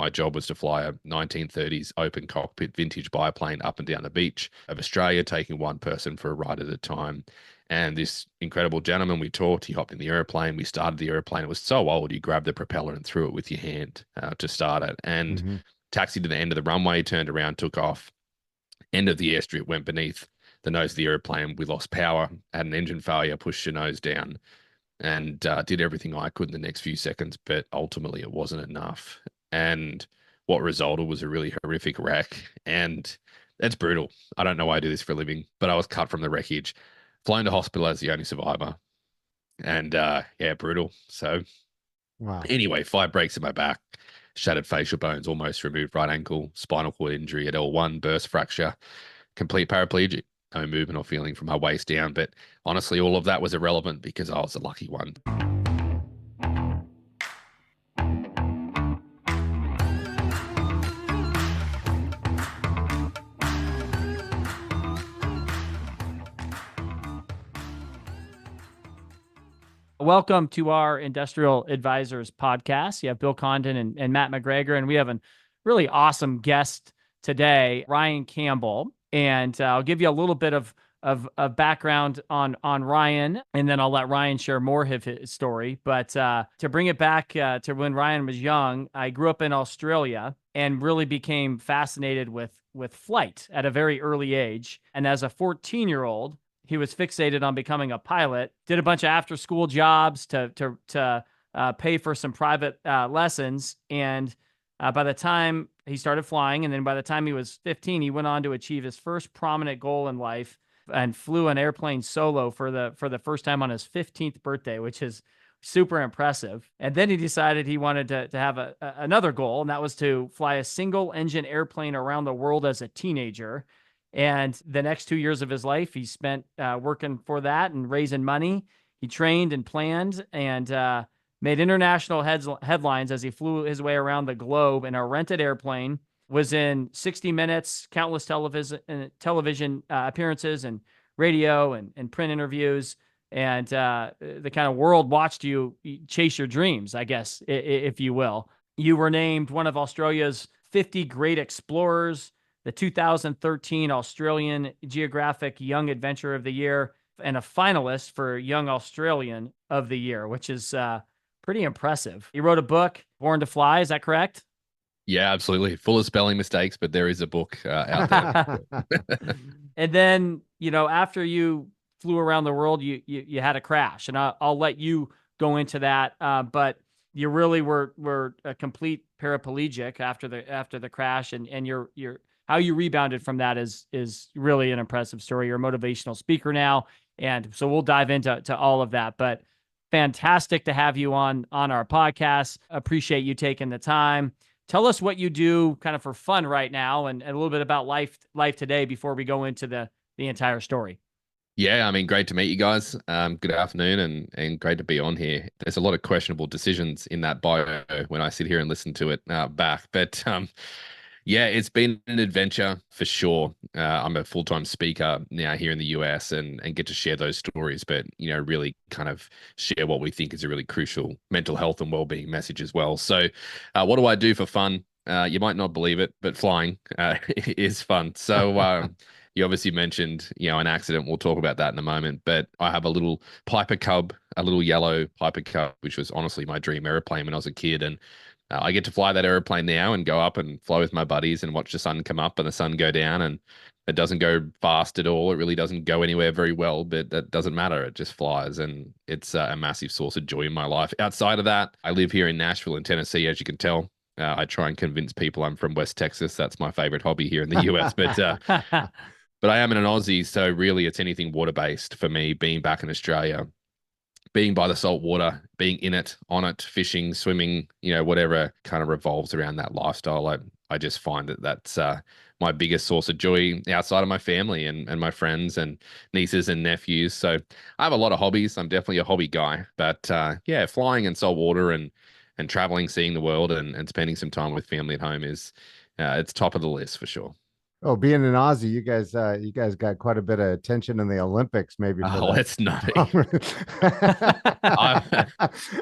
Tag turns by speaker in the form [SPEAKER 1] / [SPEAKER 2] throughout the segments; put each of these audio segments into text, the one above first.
[SPEAKER 1] my job was to fly a 1930s open cockpit vintage biplane up and down the beach of Australia, taking one person for a ride at a time. And this incredible gentleman, we talked, he hopped in the airplane. We started the airplane. It was so old, you grabbed the propeller and threw it with your hand to start it. And
[SPEAKER 2] Hmm.
[SPEAKER 1] taxied to the end of the runway, turned around, took off. End of the airstrip, went beneath the nose of the airplane. We lost power, had an engine failure, pushed your nose down, and did everything I could in the next few seconds. But ultimately, it wasn't enough. And what resulted was a really horrific wreck. And that's brutal. I don't know why I do this for a living, but I was cut from the wreckage, flown to hospital as the only survivor. And yeah, brutal. So
[SPEAKER 2] Wow.
[SPEAKER 1] anyway, 5 breaks in my back, shattered facial bones, almost removed right ankle, spinal cord injury at L1, burst fracture, complete paraplegic, no movement or feeling from my waist down. But honestly, all of that was irrelevant because I was the lucky one.
[SPEAKER 3] Welcome to our Industrial Advisors podcast. You have Bill Condon and Matt McGregor, and we have a really awesome guest today, Ryan Campbell. And I'll give you a little bit of background on Ryan, and then I'll let Ryan share more of his story. But to bring it back to when Ryan was young, I grew up in Australia and really became fascinated with flight at a very early age. And as a 14-year-old, he was fixated on becoming a pilot, did a bunch of after school jobs to pay for some private lessons. And by the time he started flying, and then by the time he was 15, he went on to achieve his first prominent goal in life and flew an airplane solo for the first time on his 15th birthday, which is super impressive. And then he decided he wanted to have another goal, and that was to fly a single engine airplane around the world as a teenager. And the next 2 years of his life, he spent working for that and raising money. He trained and planned and made international headlines as he flew his way around the globe in a rented airplane, was in 60 Minutes, countless television appearances and radio and print interviews. And the kind of world watched you chase your dreams, I guess, if you will. You were named one of Australia's 50 great explorers, the 2013 Australian Geographic Young Adventurer of the Year, and a finalist for Young Australian of the Year, which is pretty impressive. You wrote a book, Born to Fly. Is that correct?
[SPEAKER 1] Yeah, absolutely. Full of spelling mistakes, but there is a book out there.
[SPEAKER 3] And then, after you flew around the world, you had a crash, and I'll let you go into that. But you really were a complete paraplegic after the crash, and your how you rebounded from that is really an impressive story. You're a motivational speaker now, and so we'll dive into all of that. But fantastic to have you on our podcast. Appreciate you taking the time. Tell us what you do kind of for fun right now, and a little bit about life today before we go into the entire story.
[SPEAKER 1] Yeah, I mean, great to meet you guys. Good afternoon, and great to be on here. There's a lot of questionable decisions in that bio when I sit here and listen to it back, but yeah, it's been an adventure for sure. I'm a full-time speaker now here in the US and get to share those stories, but really kind of share what we think is a really crucial mental health and well-being message as well. So, what do I do for fun? You might not believe it, but flying is fun. So, you obviously mentioned, an accident. We'll talk about that in a moment. But I have a little Piper Cub, a little yellow Piper Cub, which was honestly my dream airplane when I was a kid. And I get to fly that airplane now and go up and fly with my buddies and watch the sun come up and the sun go down. And it doesn't go fast at all. It really doesn't go anywhere very well, but that doesn't matter. It just flies. And it's a massive source of joy in my life. Outside of that, I live here in Nashville in Tennessee, as you can tell. I try and convince people I'm from West Texas. That's my favorite hobby here in the US. But I am an Aussie, so really it's anything water-based for me, being back in Australia, being by the salt water, being in it, on it, fishing, swimming, whatever kind of revolves around that lifestyle. I just find that's my biggest source of joy outside of my family and my friends and nieces and nephews. So I have a lot of hobbies. I'm definitely a hobby guy. But yeah, flying and salt water and traveling, seeing the world and spending some time with family at home is it's top of the list for sure.
[SPEAKER 2] Oh, being an Aussie, you guys got quite a bit of attention in the Olympics, maybe for
[SPEAKER 1] Oh,
[SPEAKER 2] the
[SPEAKER 1] let's not. I,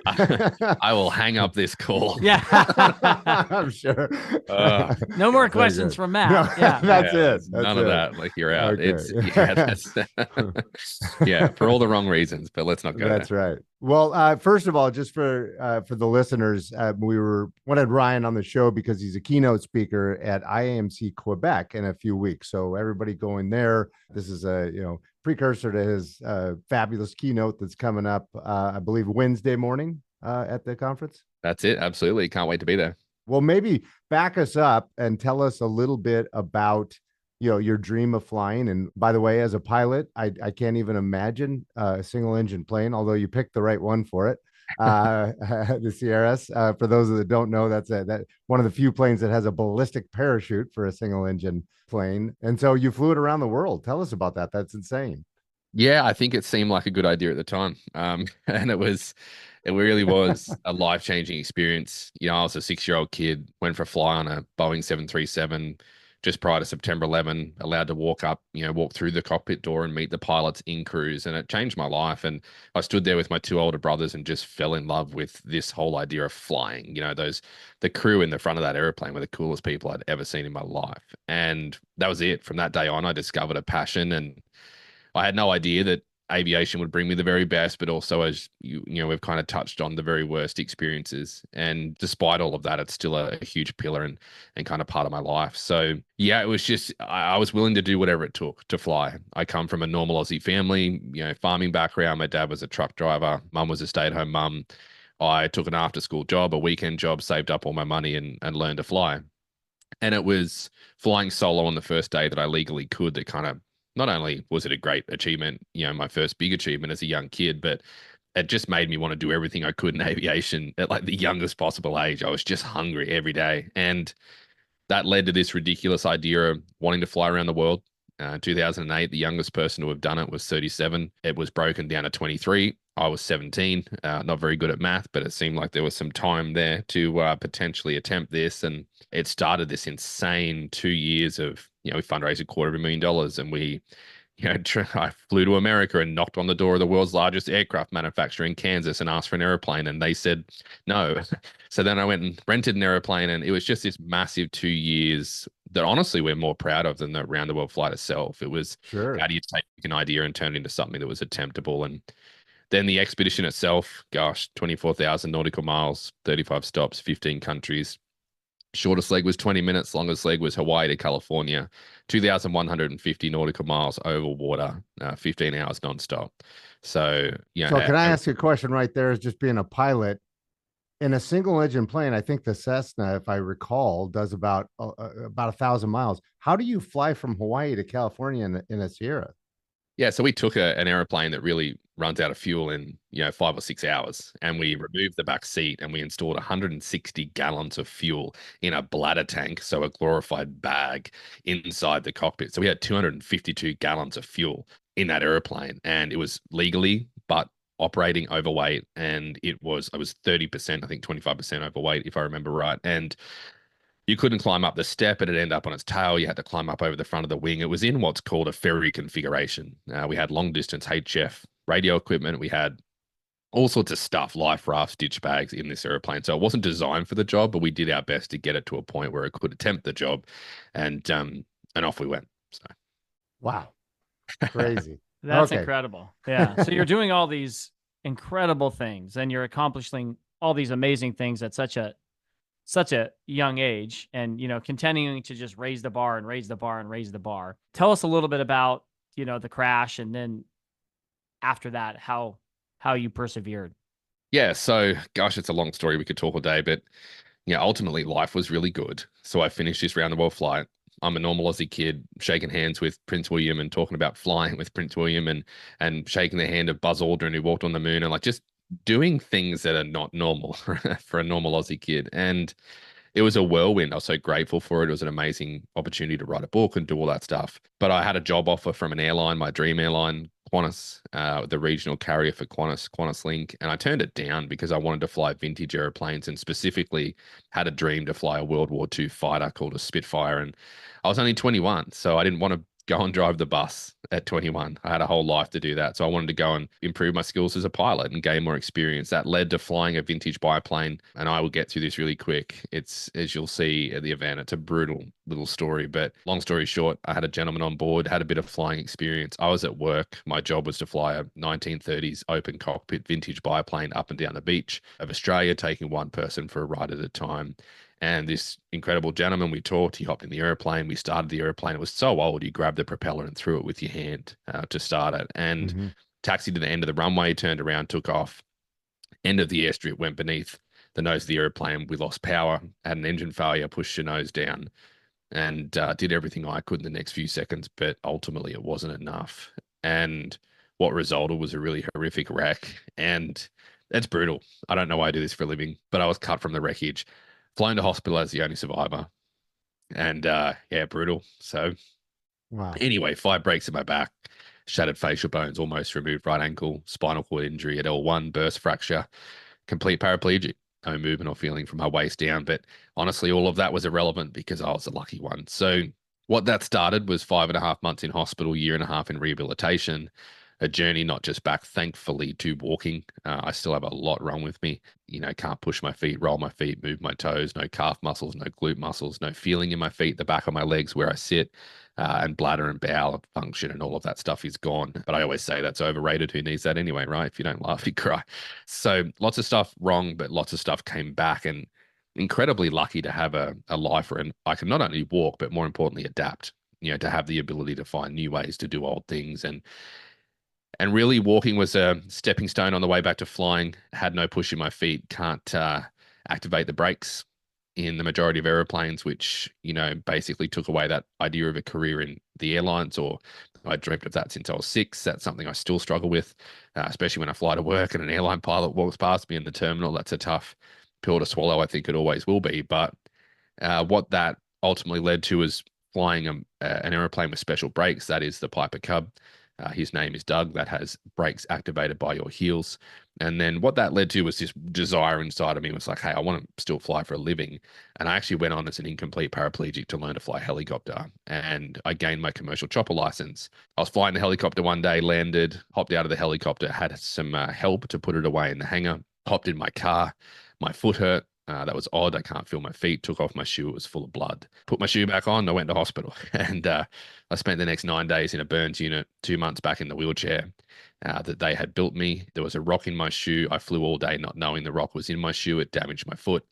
[SPEAKER 2] bomber.
[SPEAKER 1] I will hang up this call.
[SPEAKER 3] Yeah.
[SPEAKER 2] I'm sure.
[SPEAKER 1] Uh,
[SPEAKER 3] No more
[SPEAKER 1] yeah.
[SPEAKER 2] Very
[SPEAKER 3] questions
[SPEAKER 2] good.
[SPEAKER 3] from
[SPEAKER 2] No,
[SPEAKER 3] Matt. Yeah.
[SPEAKER 2] that's
[SPEAKER 1] Yeah,
[SPEAKER 2] it.
[SPEAKER 1] there's
[SPEAKER 2] That's
[SPEAKER 1] none of
[SPEAKER 2] it.
[SPEAKER 1] that. Like you're out. It's yeah,
[SPEAKER 2] Okay.
[SPEAKER 1] that's yeah, for all the wrong reasons, but let's not go there.
[SPEAKER 2] That's right. Well, first of all, just for the listeners, we wanted Ryan on the show because he's a keynote speaker at IAMC Quebec in a few weeks. So everybody going there. This is a precursor to his fabulous keynote that's coming up. I believe Wednesday morning at the conference.
[SPEAKER 1] That's it. Absolutely. Can't wait to be there.
[SPEAKER 2] Well, maybe back us up and tell us a little bit about your dream of flying. And by the way, as a pilot, I can't even imagine a single engine plane, although you picked the right one for it. The Sierras. For those that don't know, that one of the few planes that has a ballistic parachute for a single engine plane. And so you flew it around the world. Tell us about that. That's insane.
[SPEAKER 1] Yeah, I think it seemed like a good idea at the time. And it really was a life-changing experience. I was a 6-year-old kid, went for a fly on a Boeing 737 just prior to September 11, allowed to walk through the cockpit door and meet the pilots in cruise. And it changed my life. And I stood there with my 2 older brothers and just fell in love with this whole idea of flying. The crew in the front of that airplane were the coolest people I'd ever seen in my life. And that was it. From that day on, I discovered a passion, and I had no idea that aviation would bring me the very best, but also, as we've kind of touched on, the very worst experiences. And despite all of that, it's still a huge pillar and kind of part of my life. So yeah, it was just I was willing to do whatever it took to fly. I come from a normal Aussie family, farming background. My dad was a truck driver, mum was a stay-at-home mum. I took an after-school job, a weekend job, saved up all my money and learned to fly. And it was flying solo on the first day that I legally could that kind of, not only was it a great achievement, my first big achievement as a young kid, but it just made me want to do everything I could in aviation at like the youngest possible age. I was just hungry every day. And that led to this ridiculous idea of wanting to fly around the world. 2008, the youngest person to have done it was 37. It was broken down to 23. I was 17, not very good at math, but it seemed like there was some time there to potentially attempt this. And it started this insane 2 years of, we fundraised $250,000, and I flew to America and knocked on the door of the world's largest aircraft manufacturer in Kansas and asked for an airplane, and they said no. So then I went and rented an airplane, and it was just this massive 2 years that honestly we're more proud of than the round the world flight itself. It was,
[SPEAKER 2] Sure.
[SPEAKER 1] how do you take an idea and turn it into something that was attemptable? And then the expedition itself, gosh, 24,000 nautical miles, 35 stops, 15 countries. Shortest leg was 20 minutes. Longest leg was Hawaii to California, 2,150 nautical miles over water, 15 hours nonstop. So,
[SPEAKER 2] So can I ask you a question right there? As just being a pilot in a single engine plane, I think the Cessna, if I recall, does about 1,000 miles. How do you fly from Hawaii to California in a Sierra?
[SPEAKER 1] yeah, so we took an airplane that really runs out of fuel in 5 or 6 hours, and we removed the back seat and we installed 160 gallons of fuel in a bladder tank, so a glorified bag inside the cockpit. So we had 252 gallons of fuel in that airplane, and it was legally but operating overweight, and I was 30%, I think 25% overweight if I remember right, and you couldn't climb up the step. It'd end up on its tail. You had to climb up over the front of the wing. It was in what's called a ferry configuration. We had long distance HF radio equipment. We had all sorts of stuff, life rafts, ditch bags in this airplane. So it wasn't designed for the job, but we did our best to get it to a point where it could attempt the job, and off we went. So
[SPEAKER 2] Wow. Crazy.
[SPEAKER 3] That's
[SPEAKER 2] Okay.
[SPEAKER 3] incredible. Yeah. So you're doing all these incredible things and you're accomplishing all these amazing things at such a young age, and continuing to just raise the bar and raise the bar and raise the bar. Tell us a little bit about the crash, and then after that how you persevered.
[SPEAKER 1] yeah, so gosh, it's a long story. We could talk all day, but ultimately life was really good. So I finished this round the world flight. I'm a normal Aussie kid shaking hands with Prince William and talking about flying with Prince William, and shaking the hand of Buzz Aldrin, who walked on the moon, and like just doing things that are not normal for a normal Aussie kid. And it was a whirlwind. I was so grateful for it. It was an amazing opportunity to write a book and do all that stuff. But I had a job offer from an airline, my dream airline, Qantas, the regional carrier for Qantas Link, and I turned it down because I wanted to fly vintage airplanes and specifically had a dream to fly a World War II fighter called a Spitfire. And I was only 21, so I didn't want to go and drive the bus at 21. I had a whole life to do that. So I wanted to go and improve my skills as a pilot and gain more experience. That led to flying a vintage biplane. And I will get through this really quick. It's, as you'll see at the event, it's a brutal little story. But long story short, I had a gentleman on board, had a bit of flying experience. I was at work. My job was to fly a 1930s open cockpit vintage biplane up and down the beach of Australia, taking one person for a ride at a time. And this incredible gentleman, we talked, he hopped in the airplane. We started the airplane. It was so old, you grabbed the propeller and threw it with your hand to start it. And taxied to the end of the runway, turned around, took off. End of the airstrip, went beneath the nose of the airplane. We lost power, had an engine failure, pushed your nose down, and did everything I could in the next few seconds. But ultimately, it wasn't enough. And what resulted was a really horrific wreck. And it's brutal. I don't know why I do this for a living, but I was cut from the wreckage, flown to hospital as the only survivor. And yeah, brutal. So
[SPEAKER 2] Wow.
[SPEAKER 1] anyway, 5 breaks in my back, shattered facial bones, almost removed right ankle, spinal cord injury at L1, burst fracture, complete paraplegic, no movement or feeling from my waist down. But honestly, all of that was irrelevant because I was the lucky one. So what that started was 5.5 months in hospital, 1.5 years in rehabilitation, a journey not just back, thankfully, to walking. I still have a lot wrong with me. You know, can't push my feet, roll my feet, move my toes, no calf muscles, no glute muscles, no feeling in my feet, the back of my legs where I sit, and bladder and bowel function and all of that stuff is gone. But I always say that's overrated. Who needs that anyway, right? If you don't laugh, you cry. So lots of stuff wrong, but lots of stuff came back, and incredibly lucky to have a life where I can not only walk, but more importantly, adapt, you know, to have the ability to find new ways to do old things. And really, walking was a stepping stone on the way back to flying. Had no push in my feet. Can't activate the brakes in the majority of airplanes, which, you know, basically took away that idea of a career in the airlines. Or I dreamt of that since I was 6. That's something I still struggle with, especially when I fly to work and an airline pilot walks past me in the terminal. That's a tough pill to swallow. I think it always will be. But what that ultimately led to is flying an airplane with special brakes. That is the Piper Cub. His name is Doug. That has brakes activated by your heels. And then what that led to was this desire inside of me. It was like, hey, I want to still fly for a living. And I actually went on as an incomplete paraplegic to learn to fly a helicopter. And I gained my commercial chopper license. I was flying the helicopter one day, landed, hopped out of the helicopter, had some help to put it away in the hangar, hopped in my car. My foot hurt. That was odd. I can't feel my feet. Took off my shoe. It was full of blood. Put my shoe back on. I went to hospital. And I spent the next 9 days in a burns unit, 2 months back in the wheelchair that they had built me. There was a rock in my shoe. I flew all day not knowing the rock was in my shoe. It damaged my foot.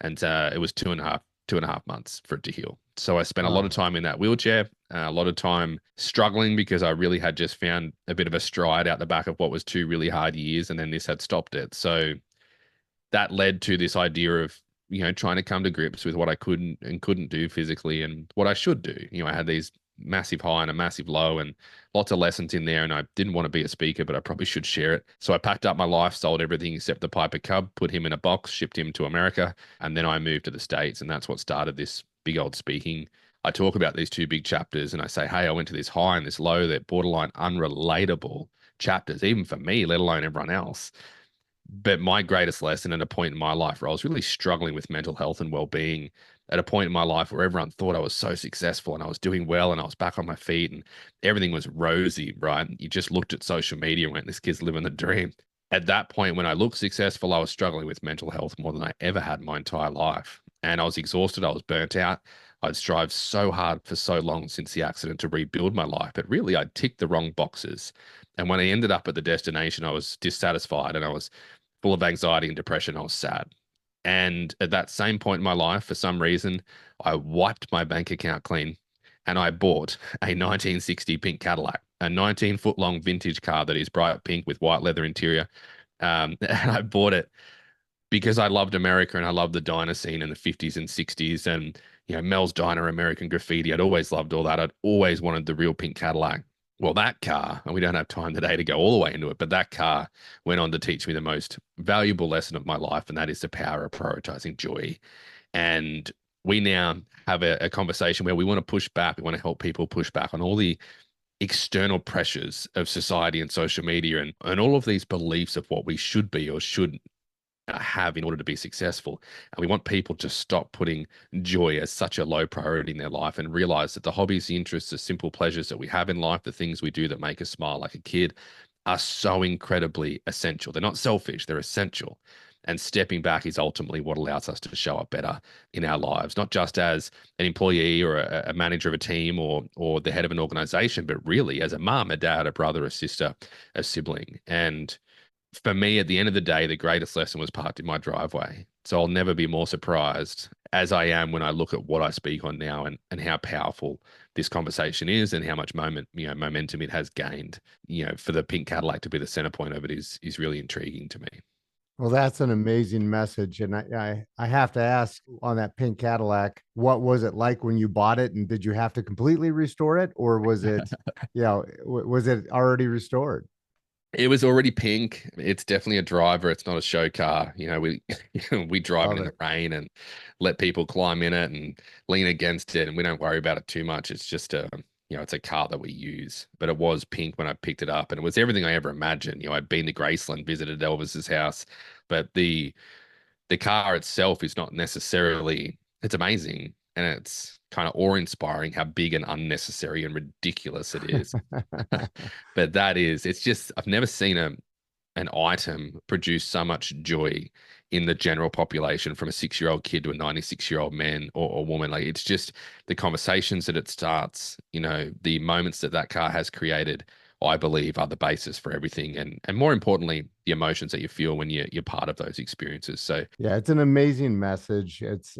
[SPEAKER 1] And it was 2.5 months for it to heal. So I spent a lot of time in that wheelchair, a lot of time struggling because I really had just found a bit of a stride out the back of what was 2 really hard years. And then this had stopped it. So that led to this idea of, you know, trying to come to grips with what I couldn't and couldn't do physically and what I should do. You know, I had these massive high and a massive low and lots of lessons in there. And I didn't want to be a speaker, but I probably should share it. So I packed up my life, sold everything except the Piper Cub, put him in a box, shipped him to America. And then I moved to the States. And that's what started this big old speaking. I talk about these 2 big chapters and I say, hey, I went to this high and this low. They're borderline unrelatable chapters, even for me, let alone everyone else. But my greatest lesson at a point in my life where I was really struggling with mental health and well-being, at a point in my life where everyone thought I was so successful and I was doing well and I was back on my feet and everything was rosy, right? You just looked at social media and went, this kid's living the dream. At that point, when I looked successful, I was struggling with mental health more than I ever had in my entire life. And I was exhausted. I was burnt out. I'd strived so hard for so long since the accident to rebuild my life, but really I'd ticked the wrong boxes. And when I ended up at the destination, I was dissatisfied and I was full of anxiety and depression. I was sad. And at that same point in my life, for some reason, I wiped my bank account clean and I bought a 1960 pink Cadillac, a 19-foot long vintage car that is bright pink with white leather interior. And I bought it because I loved America and I loved the diner scene in the 50s and 60s and, you know, Mel's Diner, American Graffiti. I'd always loved all that. I'd always wanted the real pink Cadillac. Well, that car, and we don't have time today to go all the way into it, but that car went on to teach me the most valuable lesson of my life, and that is the power of prioritizing joy. And we now have a conversation where we want to push back. We want to help people push back on all the external pressures of society and social media and all of these beliefs of what we should be or should have in order to be successful. And we want people to stop putting joy as such a low priority in their life and realize that the hobbies, the interests, the simple pleasures that we have in life, the things we do that make us smile like a kid, are so incredibly essential. They're not selfish, they're essential. And stepping back is ultimately what allows us to show up better in our lives, not just as an employee or a manager of a team or the head of an organization, but really as a mom, a dad, a brother, a sister, a sibling. And for me, at the end of the day, the greatest lesson was parked in my driveway. So I'll never be more surprised as I am when I look at what I speak on now and how powerful this conversation is and how much momentum it has gained. For the pink Cadillac to be the center point of it is really intriguing to me.
[SPEAKER 2] Well, that's an amazing message. And I have to ask on that pink Cadillac, what was it like when you bought it? And did you have to completely restore it, or was it, was it already restored?
[SPEAKER 1] It was already pink. It's definitely a driver. It's not a show car. We drive it in the rain and let people climb in it and lean against it, and we don't worry about it too much. It's just it's a car that we use. But it was pink when I picked it up, and it was everything I ever imagined. I'd been to Graceland, visited Elvis's house, but the car itself is not necessarily. It's amazing, and it's kind of awe-inspiring how big and unnecessary and ridiculous it is. But it's just, I've never seen an item produce so much joy in the general population, from a 6-year-old kid to a 96-year-old man or woman. Like, it's just the conversations that it starts, the moments that car has created, I believe, are the basis for everything. And more importantly, the emotions that you feel when you're part of those experiences. So
[SPEAKER 2] yeah, it's an amazing message. It's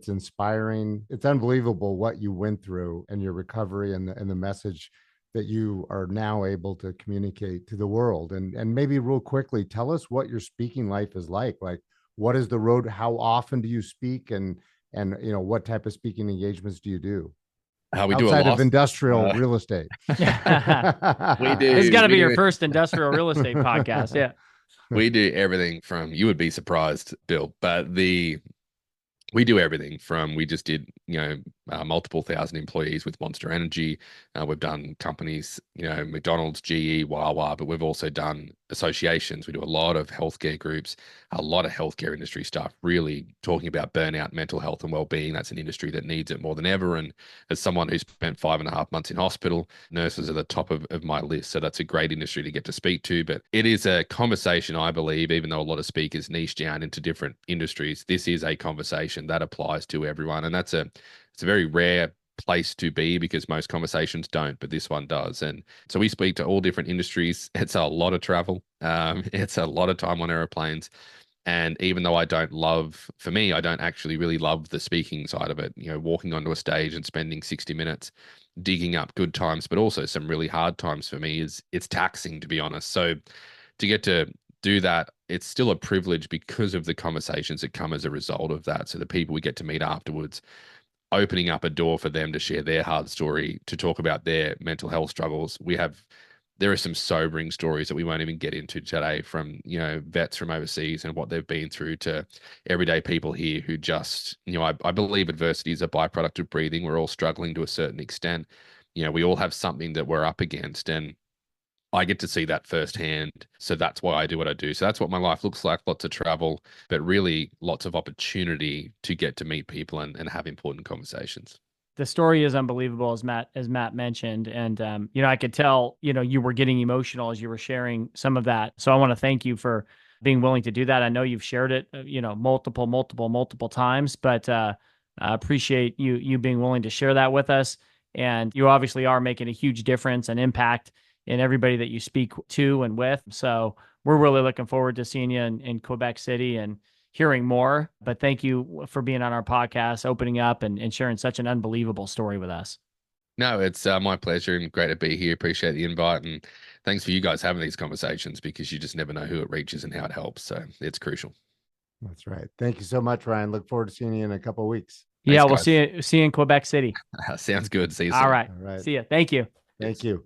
[SPEAKER 2] inspiring. It's unbelievable what you went through and your recovery and the message that you are now able to communicate to the world. And maybe real quickly, tell us what your speaking life is like. Like, what is the road? How often do you speak? And what type of speaking engagements do you do?
[SPEAKER 1] We do a
[SPEAKER 2] outside
[SPEAKER 1] lot
[SPEAKER 2] of industrial real estate?
[SPEAKER 1] we do.
[SPEAKER 3] It's got to be your first industrial real estate podcast. Yeah.
[SPEAKER 1] We do everything from, you would be surprised, Bill, but we do everything from, we just did, multiple thousand employees with Monster Energy. We've done companies, McDonald's, GE, Wawa, but we've also done associations. We do a lot of healthcare groups, a lot of healthcare industry stuff, really talking about burnout, mental health and well-being. That's an industry that needs it more than ever. And as someone who spent 5.5 months in hospital, nurses are the top of my list. So that's a great industry to get to speak to. But it is a conversation, I believe, even though a lot of speakers niche down into different industries, this is a conversation that applies to everyone. And it's a very rare place to be, because most conversations don't, but this one does. And so we speak to all different industries. It's a lot of travel. It's a lot of time on airplanes. And even though I don't actually really love the speaking side of it, walking onto a stage and spending 60 minutes digging up good times, but also some really hard times for me, it's taxing, to be honest. So to get to do that, it's still a privilege because of the conversations that come as a result of that. So the people we get to meet afterwards, opening up a door for them to share their hard story, to talk about their mental health struggles. There are some sobering stories that we won't even get into today, from, vets from overseas and what they've been through, to everyday people here who just, I believe adversity is a byproduct of breathing. We're all struggling to a certain extent. We all have something that we're up against, and I get to see that firsthand. So that's why I do what I do. So that's what my life looks like. Lots of travel, but really lots of opportunity to get to meet people and have important conversations.
[SPEAKER 3] The story is unbelievable, as Matt mentioned. And, I could tell, you were getting emotional as you were sharing some of that. So I want to thank you for being willing to do that. I know you've shared it, multiple times, but I appreciate you being willing to share that with us. And you obviously are making a huge difference and impact in everybody that you speak to and with. So we're really looking forward to seeing you in Quebec City and hearing more. But thank you for being on our podcast, opening up and sharing such an unbelievable story with us.
[SPEAKER 1] No, it's my pleasure and great to be here. Appreciate the invite. And thanks for you guys having these conversations, because you just never know who it reaches and how it helps. So it's crucial.
[SPEAKER 2] That's right. Thank you so much, Ryan. Look forward to seeing you in a couple of weeks.
[SPEAKER 3] Yeah,
[SPEAKER 1] Thanks,
[SPEAKER 3] we'll
[SPEAKER 1] guys.
[SPEAKER 3] see you in Quebec City.
[SPEAKER 1] Sounds good. See you soon.
[SPEAKER 3] All right.
[SPEAKER 2] All right.
[SPEAKER 3] See you. Thank you.
[SPEAKER 2] Thank you.